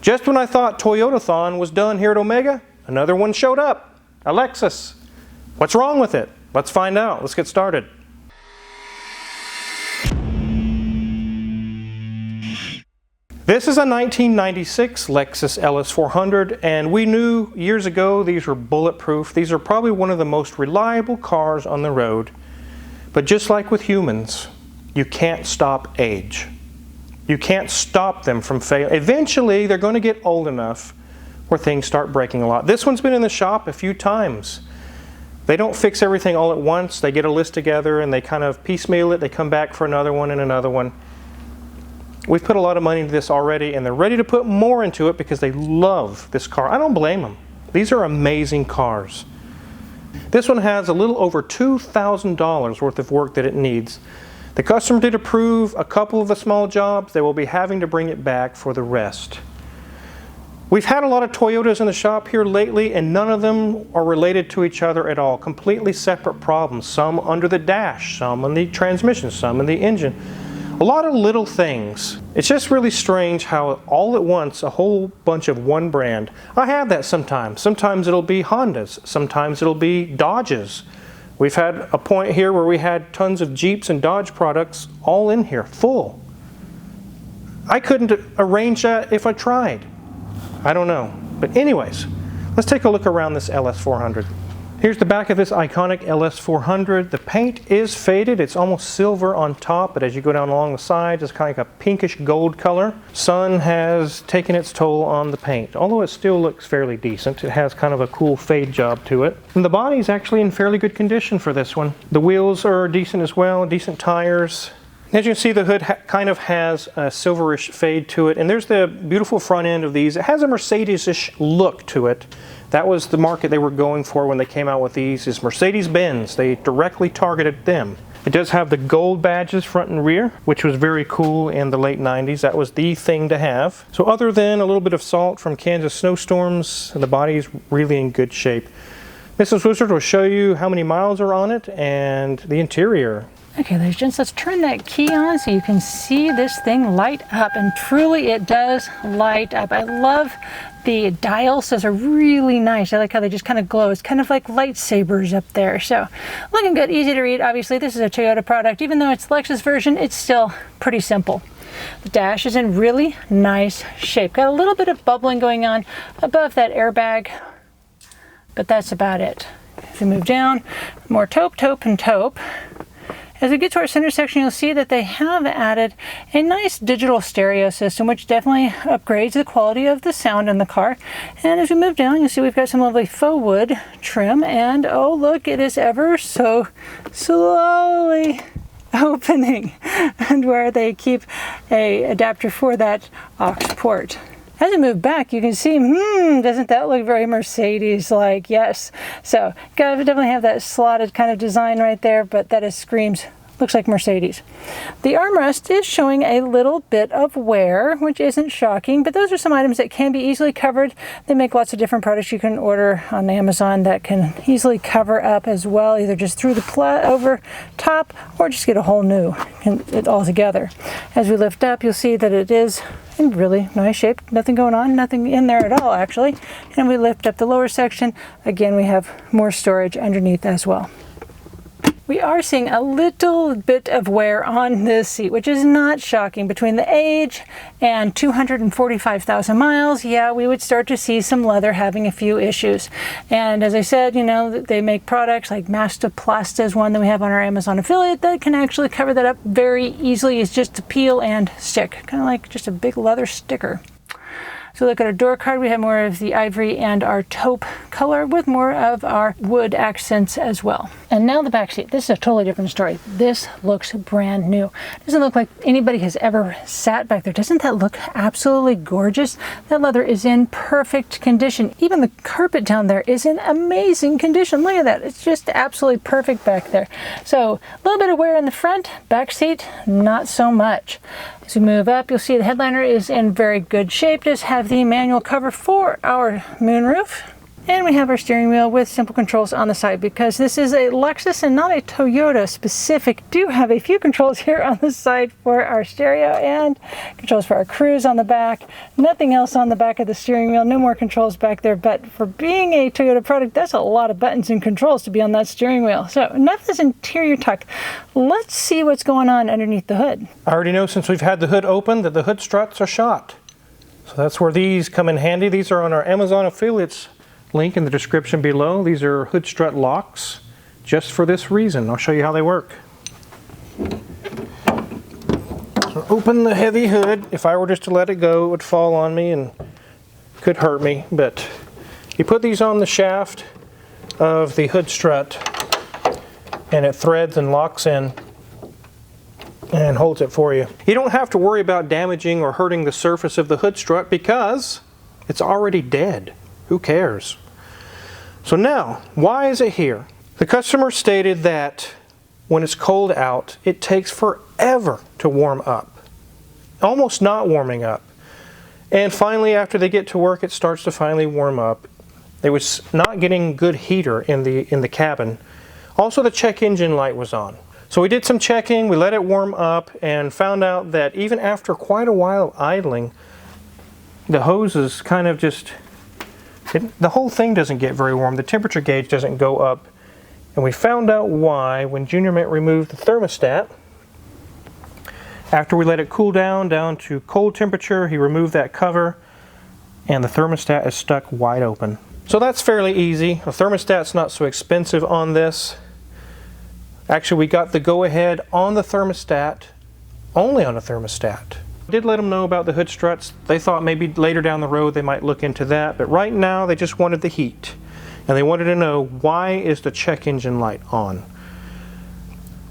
Just when I thought Toyotathon was done here at Omega, another one showed up, a Lexus. What's wrong with it? Let's find out. Let's get started. This is a 1996 Lexus LS400, and we knew years ago these were bulletproof. These are probably one of the most reliable cars on the road. But just like with humans, you can't stop age. You can't stop them from failing. Eventually, they're going to get old enough where things start breaking a lot. This one's been in the shop a few times. They don't fix everything all at once. They get a list together and they kind of piecemeal it. They come back for another one and another one. We've put a lot of money into this already, and they're ready to put more into it because they love this car. I don't blame them. These are amazing cars. This one has a little over $2,000 worth of work that it needs. The customer did approve a couple of the small jobs. They will be having to bring it back for the rest. We've had a lot of Toyotas in the shop here lately, and none of them are related to each other at all. Completely separate problems. Some under the dash, some in the transmission, some in the engine. A lot of little things. It's just really strange how all at once a whole bunch of one brand. I have that sometimes. Sometimes it'll be Hondas. Sometimes it'll be Dodges. We've had a point here where we had tons of Jeeps and Dodge products all in here, full. I couldn't arrange that if I tried. I don't know. But anyways, let's take a look around this LS400. Here's the back of this iconic LS400. The paint is faded. It's almost silver on top, but as you go down along the sides, it's kind of like a pinkish gold color. Sun has taken its toll on the paint, although it still looks fairly decent. It has kind of a cool fade job to it. And the body is actually in fairly good condition for this one. The wheels are decent as well, decent tires. As you can see, the hood kind of has a silverish fade to it, and there's the beautiful front end of these. It has a Mercedes-ish look to it. That was the market they were going for when they came out with these, is Mercedes-Benz. They directly targeted them. It does have the gold badges front and rear, which was very cool in the late 90s. That was the thing to have. So other than a little bit of salt from Kansas snowstorms, the body is really in good shape. Mrs. Wizard will show you how many miles are on it and the interior. Okay, ladies and gents, let's turn that key on so you can see this thing light up, and truly it does light up. I love the dials. Those are really nice. I like how they just kind of glow. It's kind of like lightsabers up there. So looking good, easy to read. Obviously this is a Toyota product. Even though it's the Lexus version, it's still pretty simple. The dash is in really nice shape. Got a little bit of bubbling going on above that airbag, but that's about it. If we move down, more taupe, taupe, and taupe. As we get to our center section, you'll see that they have added a nice digital stereo system, which definitely upgrades the quality of the sound in the car. And as we move down, you'll see we've got some lovely faux wood trim, and oh look, it is ever so slowly opening, and where they keep a adapter for that aux port. As we move back, you can see, doesn't that look very Mercedes-like? Yes. So, gotta definitely have that slotted kind of design right there, but that is screams, looks like Mercedes. The armrest is showing a little bit of wear, which isn't shocking, but those are some items that can be easily covered. They make lots of different products you can order on Amazon that can easily cover up as well, either just through the over top or just get a whole new it all together. As we lift up, you'll see that it is in really nice shape. Nothing going on, nothing in there at all actually. And we lift up the lower section. Again, we have more storage underneath as well. We are seeing a little bit of wear on this seat, which is not shocking. Between the age and 245,000 miles, yeah, we would start to see some leather having a few issues. And as I said, you know, they make products like Mastoplasta is one that we have on our Amazon affiliate that can actually cover that up very easily. It's just to peel and stick, kind of like just a big leather sticker. So look at our door card, we have more of the ivory and our taupe color with more of our wood accents as well. And now the back seat. This is a totally different story. This looks brand new. Doesn't look like anybody has ever sat back there. Doesn't that look absolutely gorgeous? That leather is in perfect condition. Even the carpet down there is in amazing condition. Look at that. It's just absolutely perfect back there. So a little bit of wear in the front, back seat, not so much. As we move up, you'll see the headliner is in very good shape. Does have the manual cover for our moonroof. And we have our steering wheel with simple controls on the side because this is a Lexus and not a Toyota specific. Do have a few controls here on the side for our stereo and controls for our cruise on the back. Nothing else on the back of the steering wheel, no more controls back there, but for being a Toyota product, that's a lot of buttons and controls to be on that steering wheel. So enough of this interior talk. Let's see what's going on underneath the hood. I already know since we've had the hood open that the hood struts are shot. So that's where these come in handy. These are on our Amazon affiliates link in the description below. These are hood strut locks just for this reason. I'll show you how they work. So open the heavy hood. If I were just to let it go, it would fall on me and could hurt me. But you put these on the shaft of the hood strut and it threads and locks in and holds it for you. You don't have to worry about damaging or hurting the surface of the hood strut because it's already dead. Who cares? So now, why is it here? The customer stated that when it's cold out, it takes forever to warm up. Almost not warming up. And finally, after they get to work, it starts to finally warm up. It was not getting good heater in the cabin. Also, the check engine light was on. So we did some checking, we let it warm up, and found out that even after quite a while of idling, the hoses kind of just the whole thing doesn't get very warm. The temperature gauge doesn't go up. And we found out why when Junior Mint removed the thermostat. After we let it cool down to cold temperature, he removed that cover and the thermostat is stuck wide open. So that's fairly easy. A thermostat's not so expensive on this. Actually, we got the go-ahead on the thermostat, only on a thermostat. Did let them know about the hood struts. They thought maybe later down the road they might look into that, but right now they just wanted the heat and they wanted to know, why is the check engine light on?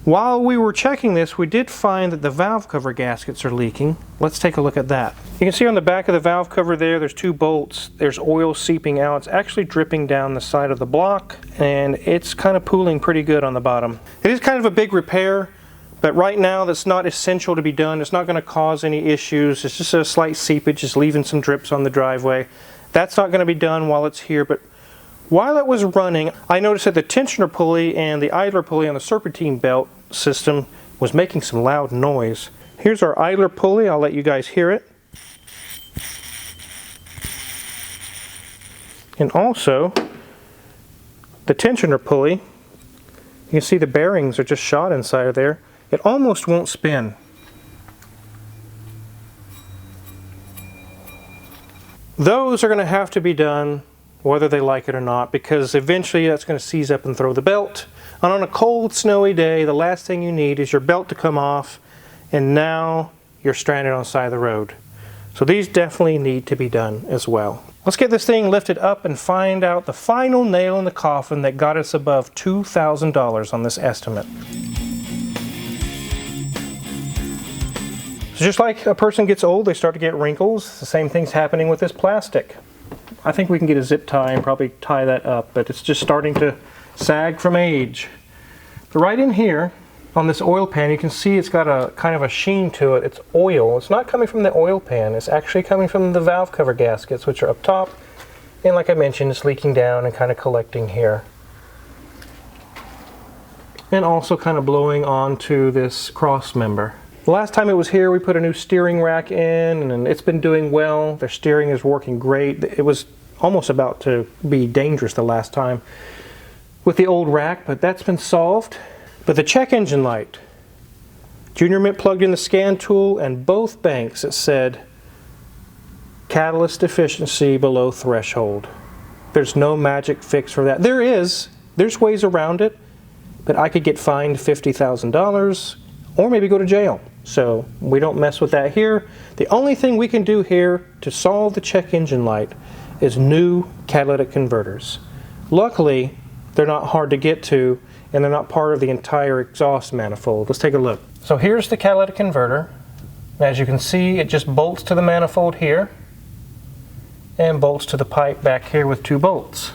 While we were checking this, we did find that the valve cover gaskets are leaking. Let's take a look at that. You can see on the back of the valve cover there's two bolts. There's oil seeping out. It's actually dripping down the side of the block and it's kind of pooling pretty good on the bottom. It is kind of a big repair. But right now, that's not essential to be done. It's not going to cause any issues. It's just a slight seepage, just leaving some drips on the driveway. That's not going to be done while it's here. But while it was running, I noticed that the tensioner pulley and the idler pulley on the serpentine belt system was making some loud noise. Here's our idler pulley. I'll let you guys hear it. And also, the tensioner pulley, you can see the bearings are just shot inside of there. It almost won't spin. Those are going to have to be done whether they like it or not, because eventually that's going to seize up and throw the belt. And on a cold, snowy day, the last thing you need is your belt to come off and now you're stranded on the side of the road. So these definitely need to be done as well. Let's get this thing lifted up and find out the final nail in the coffin that got us above $2,000 on this estimate. So just like a person gets old, they start to get wrinkles. The same thing's happening with this plastic. I think we can get a zip tie and probably tie that up, but it's just starting to sag from age. But right in here, on this oil pan, you can see it's got a kind of a sheen to it. It's oil. It's not coming from the oil pan. It's actually coming from the valve cover gaskets, which are up top. And like I mentioned, it's leaking down and kind of collecting here. And also kind of blowing onto this cross member. The last time it was here, we put a new steering rack in, and it's been doing well. Their steering is working great. It was almost about to be dangerous the last time with the old rack, but that's been solved. But the check engine light, Junior Mint plugged in the scan tool, and both banks it said catalyst deficiency below threshold. There's no magic fix for that. There's ways around it, but I could get fined $50,000 or maybe go to jail. So we don't mess with that here. The only thing we can do here to solve the check engine light is new catalytic converters. Luckily, they're not hard to get to, and they're not part of the entire exhaust manifold. Let's take a look. So here's the catalytic converter. As you can see, it just bolts to the manifold here and bolts to the pipe back here with two bolts.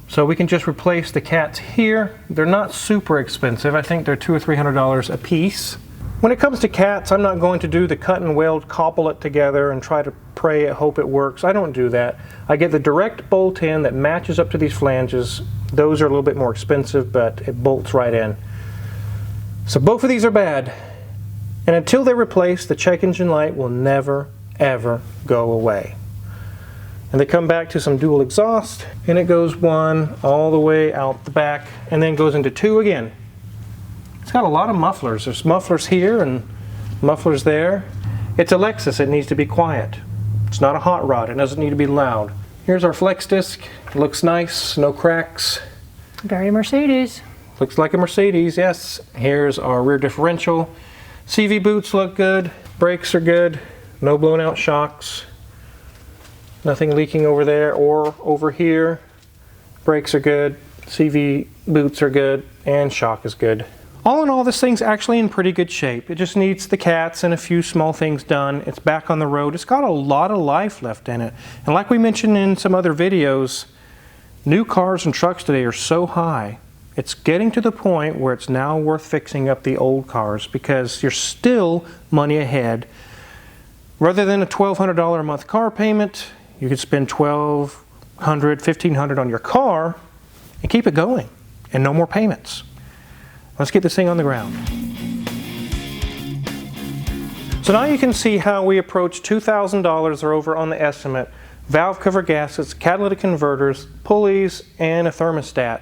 So we can just replace the cats here. They're not super expensive. I think they're $200 or $300 a piece. When it comes to cats, I'm not going to do the cut and weld, cobble it together and try to pray and hope it works. I don't do that. I get the direct bolt in that matches up to these flanges. Those are a little bit more expensive, but it bolts right in. So both of these are bad. And until they're replaced, the check engine light will never, ever go away. And they come back to some dual exhaust, and it goes one all the way out the back, and then goes into two again. It's got a lot of mufflers. There's mufflers here and mufflers there. It's a Lexus. It needs to be quiet. It's not a hot rod. It doesn't need to be loud. Here's our flex disc. It looks nice. No cracks. Very Mercedes. Looks like a Mercedes, yes. Here's our rear differential. CV boots look good. Brakes are good. No blown out shocks. Nothing leaking over there or over here. Brakes are good. CV boots are good. And shock is good. All in all, this thing's actually in pretty good shape. It just needs the cats and a few small things done. It's back on the road. It's got a lot of life left in it. And like we mentioned in some other videos, new cars and trucks today are so high. It's getting to the point where it's now worth fixing up the old cars because you're still money ahead. Rather than a $1,200 a month car payment, you could spend $1,200, $1,500 on your car and keep it going and no more payments. Let's get this thing on the ground. So now you can see how we approach $2,000 or over on the estimate. Valve cover gaskets, catalytic converters, pulleys, and a thermostat.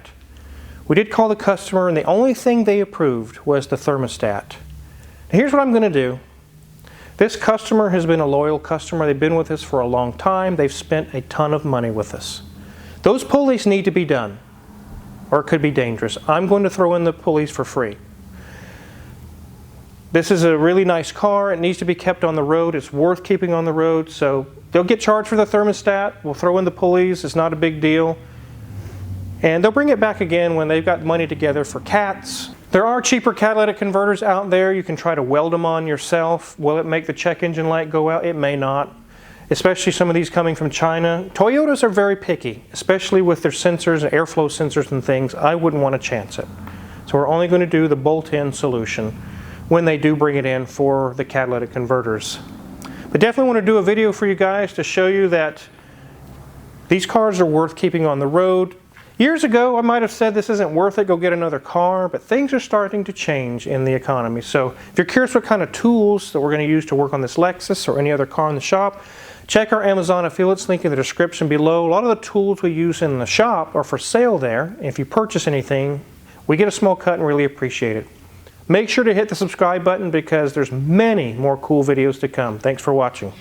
We did call the customer and the only thing they approved was the thermostat. Now here's what I'm going to do. This customer has been a loyal customer. They've been with us for a long time. They've spent a ton of money with us. Those pulleys need to be done, or it could be dangerous. I'm going to throw in the pulleys for free. This is a really nice car. It needs to be kept on the road. It's worth keeping on the road. So they'll get charged for the thermostat. We'll throw in the pulleys. It's not a big deal. And they'll bring it back again when they've got money together for cats. There are cheaper catalytic converters out there. You can try to weld them on yourself. Will it make the check engine light go out? It may not. Especially some of these coming from China. Toyotas are very picky, especially with their sensors and airflow sensors and things. I wouldn't want to chance it. So we're only going to do the bolt-in solution when they do bring it in for the catalytic converters. But definitely want to do a video for you guys to show you that these cars are worth keeping on the road. Years ago, I might have said this isn't worth it, go get another car, but things are starting to change in the economy. So if you're curious what kind of tools that we're going to use to work on this Lexus or any other car in the shop, check our Amazon affiliates link in the description below. A lot of the tools we use in the shop are for sale there. If you purchase anything, we get a small cut and really appreciate it. Make sure to hit the subscribe button because there's many more cool videos to come. Thanks for watching.